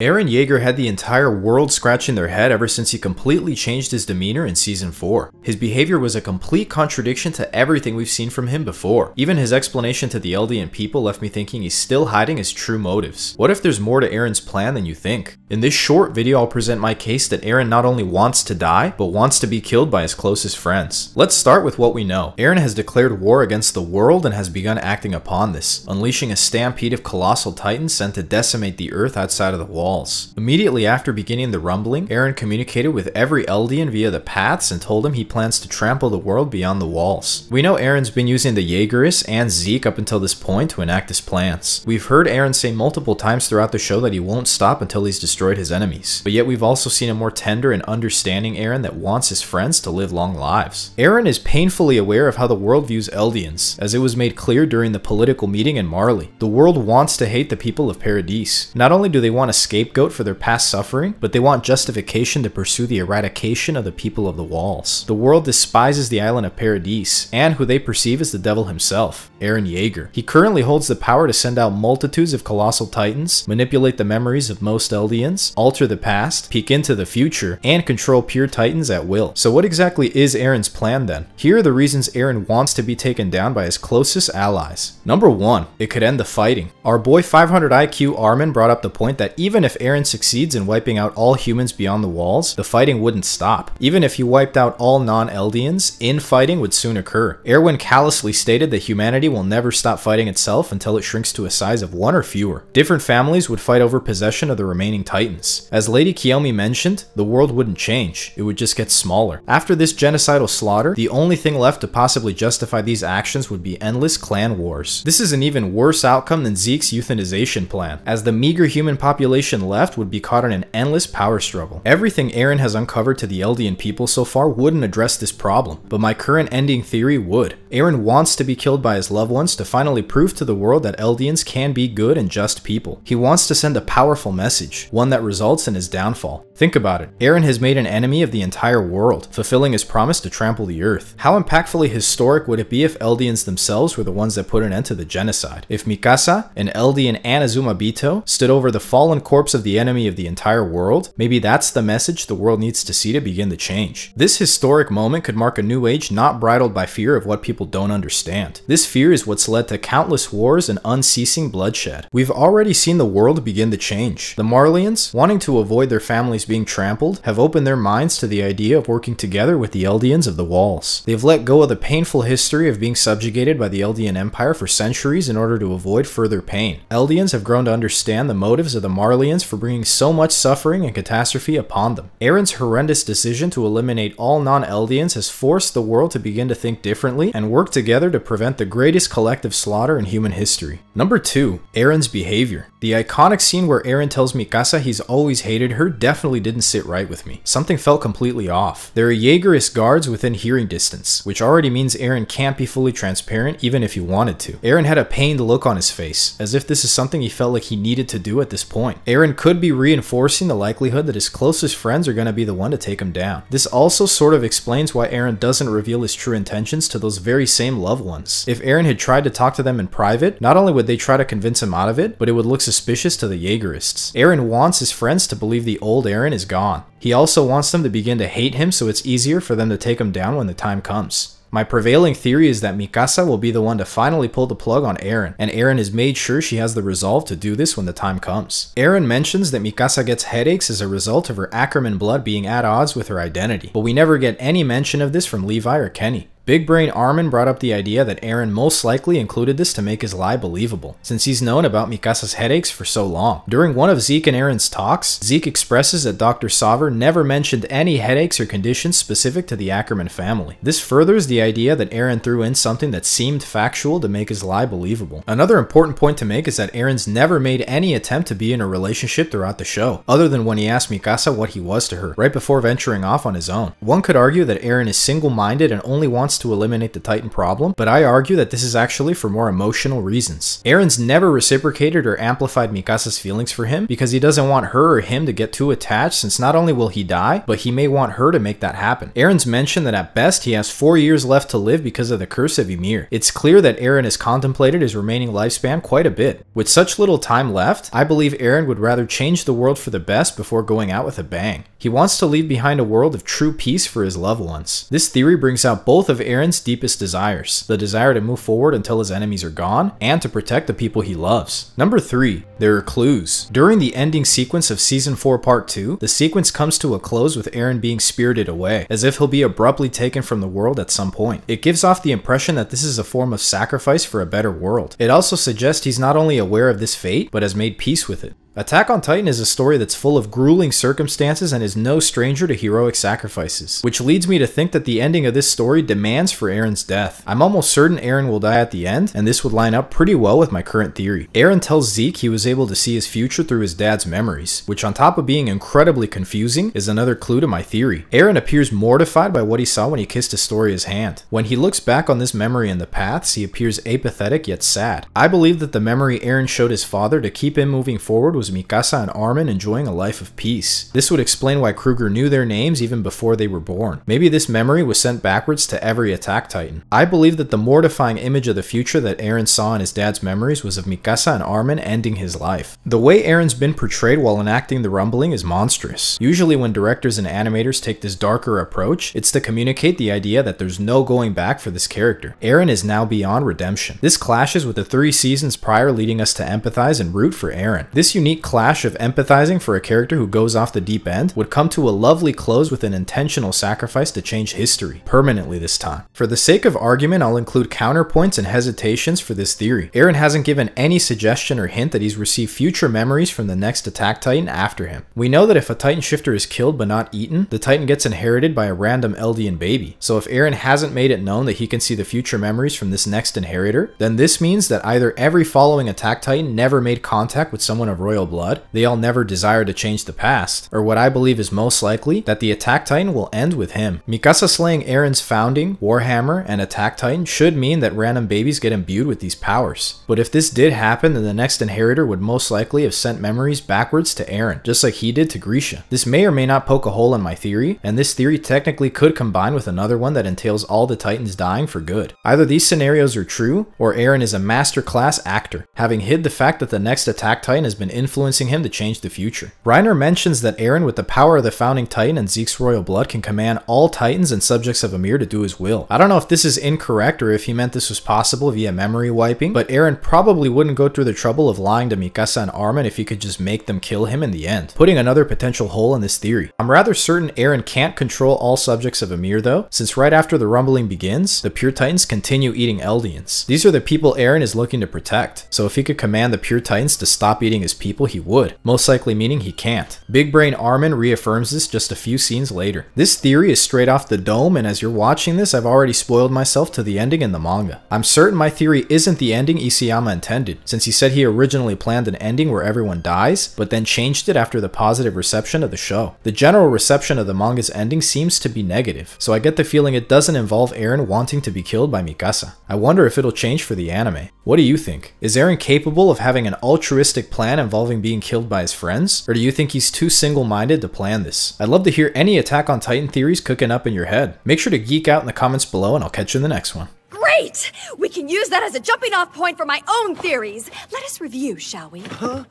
Eren Yeager had the entire world scratching their head ever since he completely changed his demeanor in Season 4. His behavior was a complete contradiction to everything we've seen from him before. Even his explanation to the Eldian people left me thinking he's still hiding his true motives. What if there's more to Eren's plan than you think? In this short video, I'll present my case that Eren not only wants to die, but wants to be killed by his closest friends. Let's start with what we know. Eren has declared war against the world and has begun acting upon this, unleashing a stampede of colossal titans sent to decimate the earth outside of the walls. Immediately after beginning the rumbling, Eren communicated with every Eldian via the paths and told him he plans to trample the world beyond the walls. We know Eren's been using the Jaegerists and Zeke up until this point to enact his plans. We've heard Eren say multiple times throughout the show that he won't stop until he's destroyed his enemies, but yet we've also seen a more tender and understanding Eren that wants his friends to live long lives. Eren is painfully aware of how the world views Eldians, as it was made clear during the political meeting in Marley. The world wants to hate the people of Paradis. Not only do they want a scapegoat for their past suffering, but they want justification to pursue the eradication of the people of the walls. The world despises the island of Paradis, and who they perceive as the devil himself, Eren Yeager. He currently holds the power to send out multitudes of colossal titans, manipulate the memories of most Eldians, alter the past, peek into the future, and control pure titans at will. So what exactly is Eren's plan then? Here are the reasons Eren wants to be taken down by his closest allies. Number 1, it could end the fighting. Our boy 500 IQ Armin brought up the point that even if Eren succeeds in wiping out all humans beyond the walls, the fighting wouldn't stop. Even if he wiped out all non-Eldians, infighting would soon occur. Erwin callously stated that humanity will never stop fighting itself until it shrinks to a size of 1 or fewer. Different families would fight over possession of the remaining titans. As Lady Kiyomi mentioned, the world wouldn't change, it would just get smaller. After this genocidal slaughter, the only thing left to possibly justify these actions would be endless clan wars. This is an even worse outcome than Zeke's euthanization plan, as the meager human population left would be caught in an endless power struggle. Everything Eren has uncovered to the Eldian people so far wouldn't address this problem, but my current ending theory would. Eren wants to be killed by his loved ones to finally prove to the world that Eldians can be good and just people. He wants to send a powerful message, one that results in his downfall. Think about it. Eren has made an enemy of the entire world, fulfilling his promise to trample the earth. How impactfully historic would it be if Eldians themselves were the ones that put an end to the genocide? If Mikasa, an Eldian and Azuma Bito, stood over the fallen corpse of the enemy of the entire world, maybe that's the message the world needs to see to begin the change. This historic moment could mark a new age not bridled by fear of what people don't understand. This fear is what's led to countless wars and unceasing bloodshed. We've already seen the world begin to change. The Marleyans, wanting to avoid their families being trampled, have opened their minds to the idea of working together with the Eldians of the walls. They've let go of the painful history of being subjugated by the Eldian Empire for centuries in order to avoid further pain. Eldians have grown to understand the motives of the Marleyans for bringing so much suffering and catastrophe upon them. Eren's horrendous decision to eliminate all non-Eldians has forced the world to begin to think differently and work together to prevent the greatest collective slaughter in human history. Number 2, Eren's behavior. The iconic scene where Eren tells Mikasa he's always hated her definitely didn't sit right with me. Something felt completely off. There are Jaegerist guards within hearing distance, which already means Eren can't be fully transparent even if he wanted to. Eren had a pained look on his face, as if this is something he felt like he needed to do at this point. Eren could be reinforcing the likelihood that his closest friends are going to be the one to take him down. This also sort of explains why Eren doesn't reveal his true intentions to those very same loved ones. If Eren had tried to talk to them in private, not only would they try to convince him out of it, but it would look suspicious to the Jaegerists. Eren wants his friends to believe the old Eren is gone. He also wants them to begin to hate him so it's easier for them to take him down when the time comes. My prevailing theory is that Mikasa will be the one to finally pull the plug on Eren, and Eren has made sure she has the resolve to do this when the time comes. Eren mentions that Mikasa gets headaches as a result of her Ackerman blood being at odds with her identity, but we never get any mention of this from Levi or Kenny. Big Brain Armin brought up the idea that Eren most likely included this to make his lie believable, since he's known about Mikasa's headaches for so long. During one of Zeke and Eren's talks, Zeke expresses that Dr. Sauver never mentioned any headaches or conditions specific to the Ackerman family. This furthers the idea that Eren threw in something that seemed factual to make his lie believable. Another important point to make is that Eren's never made any attempt to be in a relationship throughout the show, other than when he asked Mikasa what he was to her, right before venturing off on his own. One could argue that Eren is single-minded and only wants wants to eliminate the Titan problem, but I argue that this is actually for more emotional reasons. Eren's never reciprocated or amplified Mikasa's feelings for him because he doesn't want her or him to get too attached, since not only will he die, but he may want her to make that happen. Eren's mentioned that at best he has 4 years left to live because of the curse of Ymir. It's clear that Eren has contemplated his remaining lifespan quite a bit. With such little time left, I believe Eren would rather change the world for the best before going out with a bang. He wants to leave behind a world of true peace for his loved ones. This theory brings out both of Eren's deepest desires, the desire to move forward until his enemies are gone, and to protect the people he loves. Number 3. There are clues. During the ending sequence of Season 4 Part 2, the sequence comes to a close with Eren being spirited away, as if he'll be abruptly taken from the world at some point. It gives off the impression that this is a form of sacrifice for a better world. It also suggests he's not only aware of this fate, but has made peace with it. Attack on Titan is a story that's full of grueling circumstances and is no stranger to heroic sacrifices, which leads me to think that the ending of this story demands for Eren's death. I'm almost certain Eren will die at the end, and this would line up pretty well with my current theory. Eren tells Zeke he was able to see his future through his dad's memories, which on top of being incredibly confusing, is another clue to my theory. Eren appears mortified by what he saw when he kissed Historia's hand. When he looks back on this memory in the paths, he appears apathetic yet sad. I believe that the memory Eren showed his father to keep him moving forward was Mikasa and Armin enjoying a life of peace. This would explain why Kruger knew their names even before they were born. Maybe this memory was sent backwards to every Attack Titan. I believe that the mortifying image of the future that Eren saw in his dad's memories was of Mikasa and Armin ending his life. The way Eren's been portrayed while enacting the rumbling is monstrous. Usually when directors and animators take this darker approach, it's to communicate the idea that there's no going back for this character. Eren is now beyond redemption. This clashes with the 3 seasons prior, leading us to empathize and root for Eren. This unique clash of empathizing for a character who goes off the deep end would come to a lovely close with an intentional sacrifice to change history, permanently this time. For the sake of argument, I'll include counterpoints and hesitations for this theory. Eren hasn't given any suggestion or hint that he's received future memories from the next Attack Titan after him. We know that if a Titan shifter is killed but not eaten, the Titan gets inherited by a random Eldian baby. So if Eren hasn't made it known that he can see the future memories from this next inheritor, then this means that either every following Attack Titan never made contact with someone of royal blood, they all never desire to change the past, or what I believe is most likely, that the Attack Titan will end with him. Mikasa slaying Eren's founding, Warhammer, and Attack Titan should mean that random babies get imbued with these powers. But if this did happen, then the next inheritor would most likely have sent memories backwards to Eren, just like he did to Grisha. This may or may not poke a hole in my theory, and this theory technically could combine with another one that entails all the Titans dying for good. Either these scenarios are true, or Eren is a masterclass actor, having hid the fact that the next Attack Titan has been influencing him to change the future. Reiner mentions that Eren, with the power of the founding Titan and Zeke's royal blood, can command all Titans and subjects of Ymir to do his will. I don't know if this is incorrect or if he meant this was possible via memory wiping, but Eren probably wouldn't go through the trouble of lying to Mikasa and Armin if he could just make them kill him in the end, putting another potential hole in this theory. I'm rather certain Eren can't control all subjects of Ymir though, since right after the rumbling begins, the Pure Titans continue eating Eldians. These are the people Eren is looking to protect, so if he could command the Pure Titans to stop eating his people, he would, most likely meaning he can't. Big Brain Armin reaffirms this just a few scenes later. This theory is straight off the dome, and as you're watching this, I've already spoiled myself to the ending in the manga. I'm certain my theory isn't the ending Isayama intended, since he said he originally planned an ending where everyone dies, but then changed it after the positive reception of the show. The general reception of the manga's ending seems to be negative, so I get the feeling it doesn't involve Eren wanting to be killed by Mikasa. I wonder if it'll change for the anime. What do you think? Is Eren capable of having an altruistic plan involving being killed by his friends? Or do you think he's too single-minded to plan this? I'd love to hear any Attack on Titan theories cooking up in your head. Make sure to geek out in the comments below, and I'll catch you in the next one. Great! We can use that as a jumping off point for my own theories. Let us review, shall we? Huh?